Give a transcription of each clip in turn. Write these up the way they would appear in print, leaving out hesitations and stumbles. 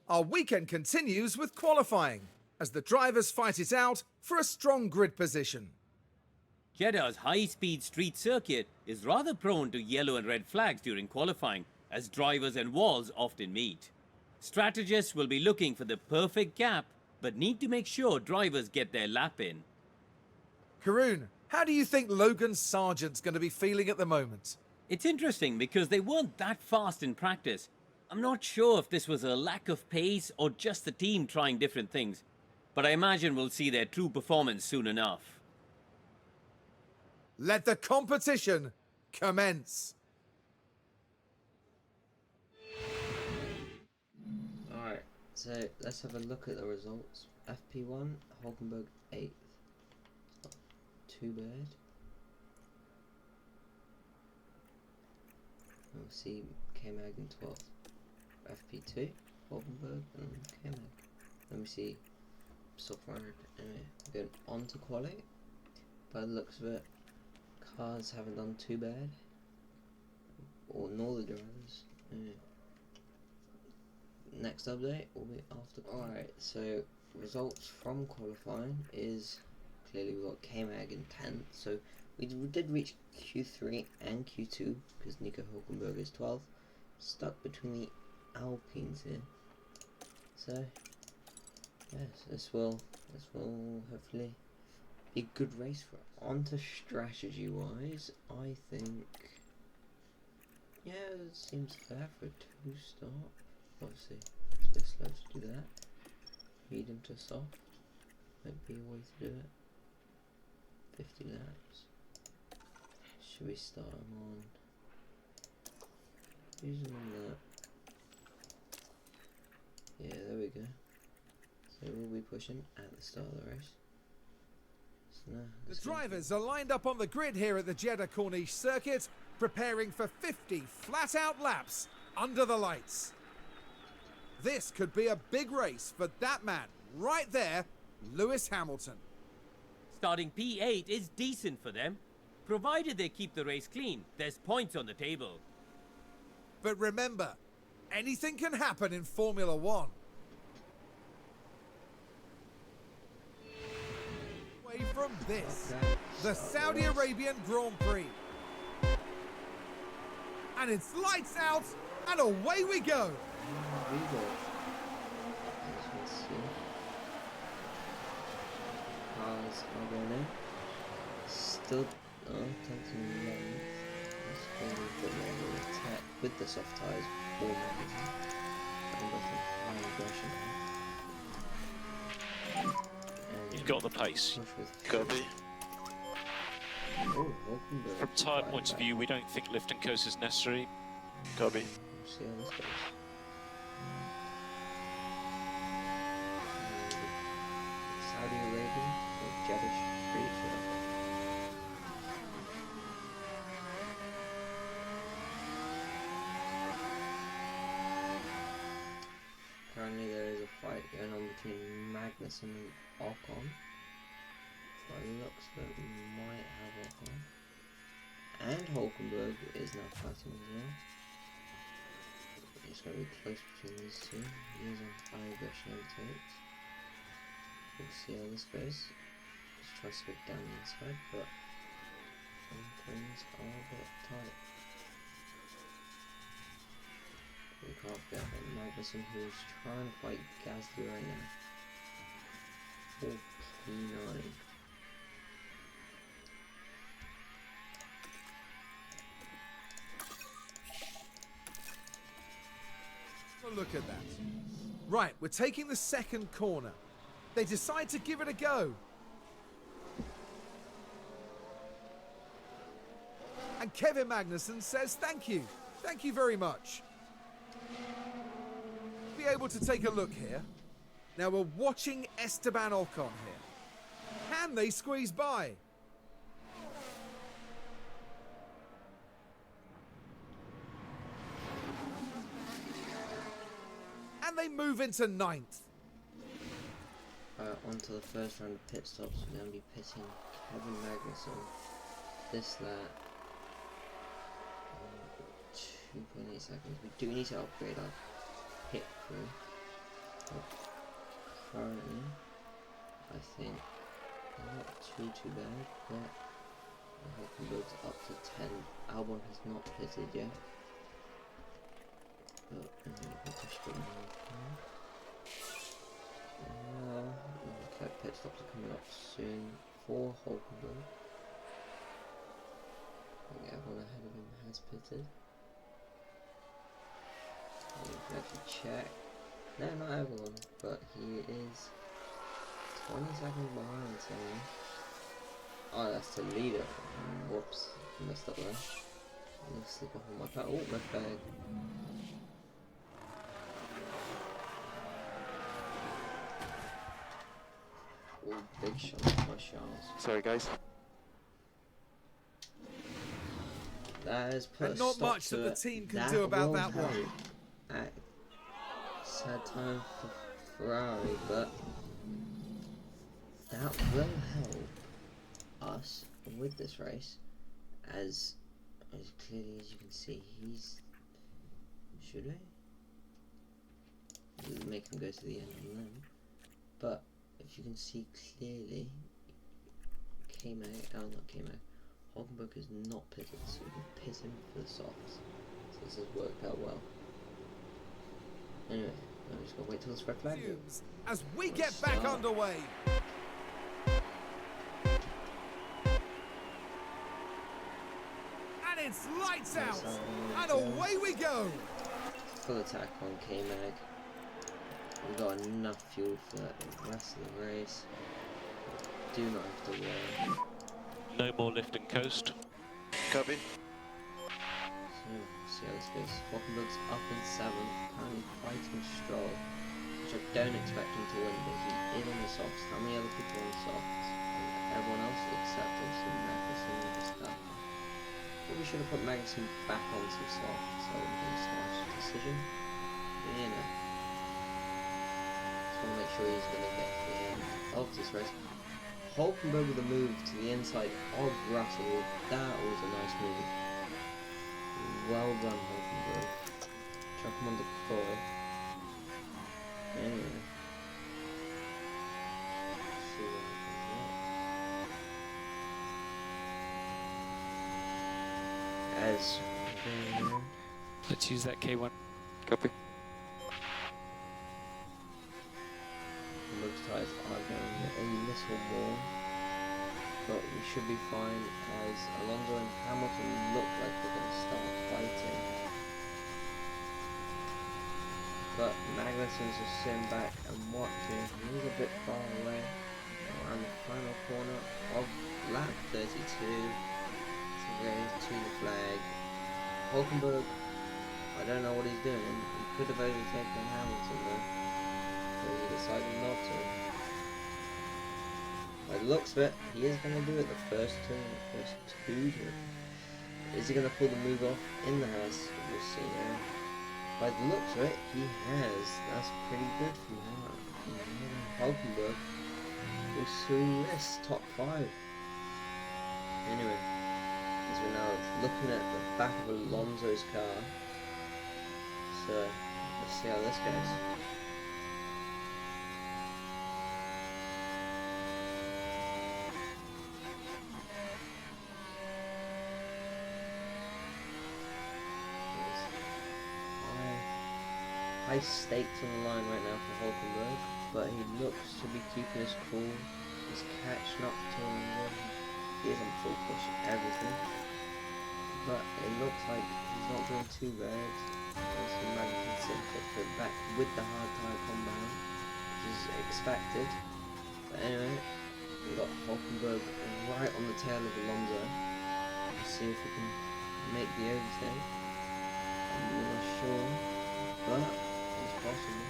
Our weekend continues with qualifying, as the drivers fight it out for a strong grid position. Jeddah's high-speed street circuit is rather prone to yellow and red flags during qualifying, as drivers and walls often meet. Strategists will be looking for the perfect gap, but need to make sure drivers get their lap in. Karun, how do you think Logan Sargent's going to be feeling at the moment? It's interesting because they weren't that fast in practice. I'm not sure if this was a lack of pace or just the team trying different things, but I imagine we'll see their true performance soon enough. Let the competition commence. Alright, so let's have a look at the results. FP1, Hulkenberg 8th. Not too bad. We'll see K-Mag in 12th. FP2, Hulkenberg and K-Mag. Let me see. Software. Anyway, going on to quali. By the looks of it, cars haven't done too bad. Or nor the drivers. Anyway. Next update will be after. Alright, so results from qualifying is clearly we've got K-Mag in 10th, so we did reach Q3 and Q2 because Nico Hulkenberg is 12th. Stuck between the Alpines here. So yes, this will hopefully be a good race for us. On to strategy wise, I think yeah, it seems fair for a 2-stop. Obviously, it's a bit slow to do that. Medium to soft might be a way to do it. 50 laps. Should we start them on? Use them on that. Yeah, there we go. So we'll be pushing at the start of the race. So now, The drivers are lined up on the grid here at the Jeddah Corniche circuit, preparing for 50 flat-out laps under the lights. This could be a big race for that man right there, Lewis Hamilton. Starting P8 is decent for them. Provided they keep the race clean, there's points on the table. But remember, anything can happen in Formula One. Away from this, the Saudi Arabian Grand Prix. And it's lights out, and away we go. Cars are going in. Still, taking length. Let's go a bit more with the tech with the soft tyres. And You've got the pace. Copy. From tyre point of view, we don't think lift and coast is necessary. Copy. We'll see how this goes. Saudi Arabia or Jeddah Street. Currently there is a fight going on between Magnussen and Ocon. By the looks of it, we might have Ocon. And Hulkenberg is now fighting as well. It's going to be close between these two. He is on high aggression overtakes. We'll see how this goes. Just try to switch down the inside, but things are a bit tight. We can't forget about Magnussen, who's trying to fight Gasly right now. 49. Look at that. Right, we're taking the second corner. They decide to give it a go. And Kevin Magnussen says thank you. Thank you very much. Be able to take a look here. Now we're watching Esteban Ocon here. Can they squeeze by? And they move into 9th. On to the first round of pit stops. We're going to be pitting Kevin Magnussen this lap. 2.8 seconds. We do need to upgrade our pit crew. Currently, I think not too bad, but Hulkenberg's up to 10. Albon has not pitted yet, but we can push a bit more. Okay, pit stops are coming up soon for Hulkenberg. I think everyone ahead of him has pitted. We can actually check. No, not everyone, but he is 20 seconds behind someone. Oh, that's the leader. Whoops, messed up there. I'm gonna slip off on my pad. Oh, my bag. Oh, big shot by Charles. Sorry, guys. That has put And a not stop much to that the it. team can do about will that one. help. Sad time for Ferrari, but that will help us with this race, as clearly as you can see, he's... Should I? Make him go to the end of them. But if you can see clearly, not K-Mag, Hulkenberg is not pitted, so we can pit him for the softs. So this has worked out well. Anyway, I'm just gonna wait till this red flag goes. As we get back underway. And it's lights out. And away we go. Full attack on K-Mag. We've got enough fuel for the rest of the race. Do not have to worry. No more lift and coast. Copy. So, see how this goes. Hulkenberg's up in 7th, currently fighting Stroll, which I don't expect him to win, but he is on the softs. How many other people on the softs? Everyone else except obviously Magnussen and Verstappen. Maybe we should have put Magnussen back on some softs. That would have been a smart decision. But you know, just want to make sure he's going to get to the end of this race. Hulkenberg with a move to the inside of Russell. That was a nice move. Well done, Hulkenberg. Chuck him on the coil. Anyway. Let's see what happens next. As Let's use that K1. Copy. Hulkenberg's tyres are going a little more, but we should be fine, as Alonso and Hamilton look like they're going to start fighting. But Magnussen's just sitting back and watching. He's a bit far away. Around the final corner of lap 32. So goes to the flag. Hulkenberg, I don't know what he's doing. He could have overtaken Hamilton though, but he decided not to. By the looks of it, he is going to do it the first turn, the first 2 turns. Is he going to pull the move off in the HAAS? We'll see now. By the looks of it, he has. That's pretty good from him. Hulkenberg goes through this top 5. Anyway, as we're now looking at the back of Alonso's car, so let's see how this goes. High stakes on the line right now for Hulkenberg, but he looks to be keeping his cool. He's catching up to him. He is on full push everything, but it looks like he's not doing too bad. Obviously Magnussen put back with the hard tyre combine, which is expected. But anyway, we've got Hulkenberg right on the tail of Alonso. Let's see if we can make the overtake. I'm not sure, but it's possible.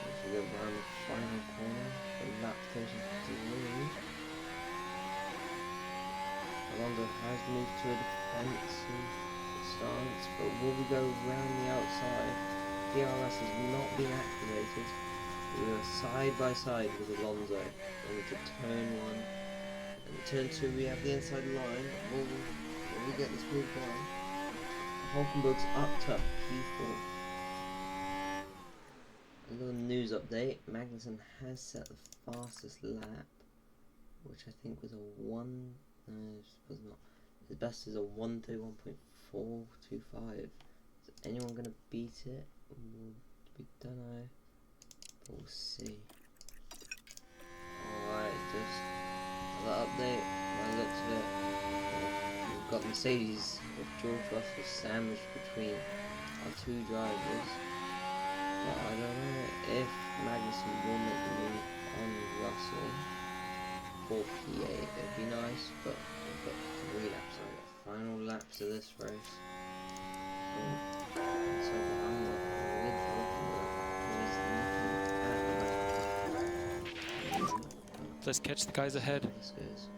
As we go around the final corner for lap 33. Alonso has moved to a defensive stance, but will we go around the outside? DRS has not been activated. We are side by side with Alonso. Going to turn 1. And turn 2 we have the inside line. Will we get this move on? Hulkenberg's up to P4. A little news update. Magnussen has set the fastest lap, which I think was a 1. No, it was not. His best is a 1:31.425. Is anyone gonna beat it? We don't know. But we'll see. Alright, just another update. By the looks of it, we've got Mercedes with George Russell sandwiched between our two drivers. But I don't know if Magnussen will make the move on Russell for P8. It'd be nice, but we've got 3 laps. So we've got final laps of this race. So I'm not with Hulkenberg. Let's catch the guys ahead. This goes.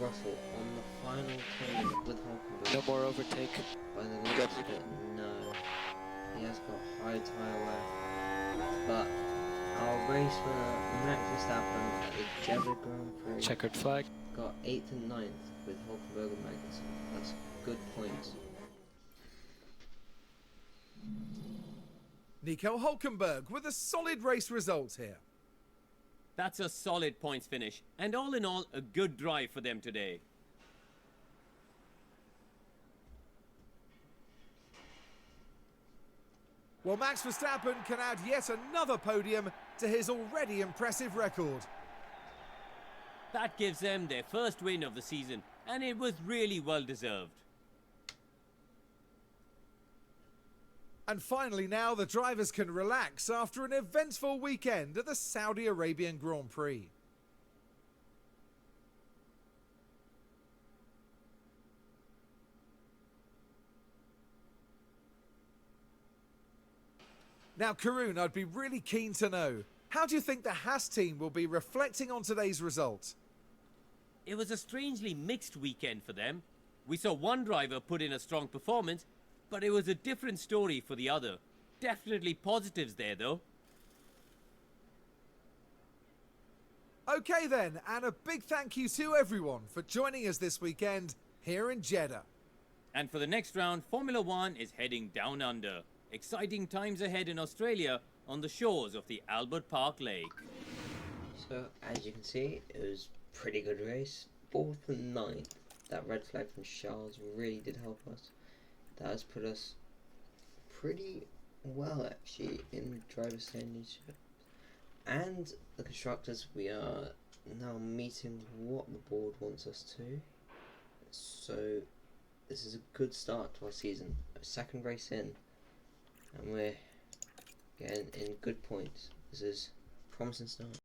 Russell on the final turn with Hulkenberg. No more overtake. By the looks of it, no. He has got high tyre wear. But our race winner, Max Verstappen, at the Jeddah Grand Prix, Checkered flag. got 8th and 9th with Hulkenberg and Magnussen. That's good points. Nico Hulkenberg with a solid race result here. That's a solid points finish, and all in all, a good drive for them today. Well, Max Verstappen can add yet another podium to his already impressive record. That gives them their first win of the season, and it was really well deserved. And finally now, the drivers can relax after an eventful weekend at the Saudi Arabian Grand Prix. Now, Karun, I'd be really keen to know, how do you think the HAAS team will be reflecting on today's result? It was a strangely mixed weekend for them. We saw one driver put in a strong performance, but it was a different story for the other. Definitely positives there, though. Okay then, and a big thank you to everyone for joining us this weekend here in Jeddah. And for the next round, Formula One is heading down under. Exciting times ahead in Australia on the shores of the Albert Park Lake. So, as you can see, it was a pretty good race. 4th and 9th. That red flag from Charles really did help us. That has put us pretty well actually in driver's championship. And the constructors, we are now meeting what the board wants us to. So this is a good start to our season. A second race in, and we're getting in good points. This is a promising start.